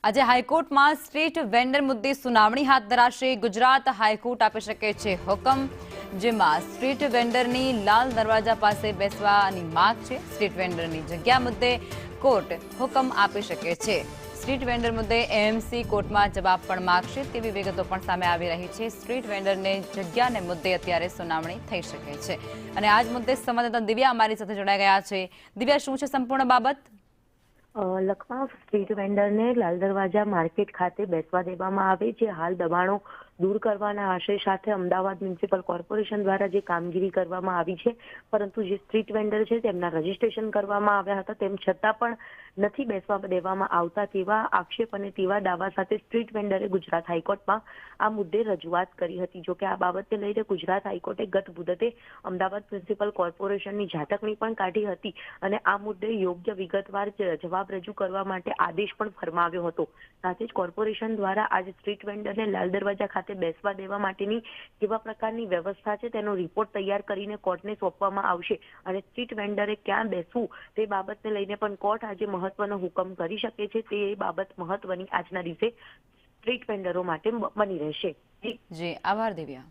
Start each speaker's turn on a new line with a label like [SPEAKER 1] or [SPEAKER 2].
[SPEAKER 1] આજે હાઈકોર્ટમાં street vendor મુદ્દે સુનાવણી હાથ ધરાશે। ગુજરાત હાઈકોર્ટ આપી શકે છે હુકમ, જેમાં સ્ટ્રીટ વેન્ડરની લાલ દરવાજા પાસે બેસવાની માંગ છે। સ્ટ્રીટ વેન્ડરની જગ્યા મુદ્દે કોર્ટ હુકમ આપી શકે છે। સ્ટ્રીટ વેન્ડર મુદ્દે એએમસી કોર્ટમાં જવાબ પણ માંગશે તેવી વિગતો પણ સામે આવી રહી છે। સ્ટ્રીટ વેન્ડરને જગ્યાને મુદ્દે અત્યારે સુનાવણી થઈ શકે છે અને આજ મુદ્દે સંવાદદાતા દિવ્યા અમારી સાથે જોડાઈ ગયા છે। દિવ્યા, શું છે સંપૂર્ણ બાબત?
[SPEAKER 2] લખમાં સ્ટ્રીટ વેન્ડરને લાલ દરવાજા માર્કેટ ખાતે બેસવા દેવામાં આવે છે। હાલ દબાણો દૂર કરવાના આશય સાથે અમદાવાદ મ્યુનિસિપલ કોર્પોરેશન દ્વારા જે કામગીરી કરવામાં આવી છે, પરંતુ જે સ્ટ્રીટ વેન્ડર છે તેમના રજીસ્ટ્રેશન કરવામાં આવ્યા હતા, તેમ છતાં પણ નથી બેસવા દેવામાં આવતા તેવા આક્ષેપ અને તેવા દાવા સાથે સ્ટ્રીટ વેન્ડરે ગુજરાત હાઈકોર્ટમાં આ મુદ્દે રજૂઆત કરી હતી। જોકે આ બાબતને લઈને ગુજરાત હાઈકોર્ટે ગત મુદતે અમદાવાદ મ્યુનિસિપલ કોર્પોરેશનની ઝાટકણી પણ કાઢી હતી અને આ મુદ્દે યોગ્ય વિગતવાર જવાબ રજૂ કરવા માટે આદેશ પણ ફરમાવ્યો હતો। સાથે જ કોર્પોરેશન દ્વારા આજે સ્ટ્રીટ વેન્ડરને લાલ દરવાજા ખાતે બેસવા દેવા માટેની કેવા પ્રકારની વ્યવસ્થા છે તેનો રિપોર્ટ તૈયાર કરીને કોર્ટને સોંપવામાં આવશે અને સ્ટ્રીટ વેન્ડરે ક્યાં બેસવું તે બાબતને લઈને પણ કોર્ટ આજે મહત્વનો હુકમ કરી શકે છે। તે બાબત મહત્વની આજના દિવસે સ્ટ્રીટ વેન્ડરો માટે બની રહેશે।
[SPEAKER 1] જી, આભાર દિવ્યા।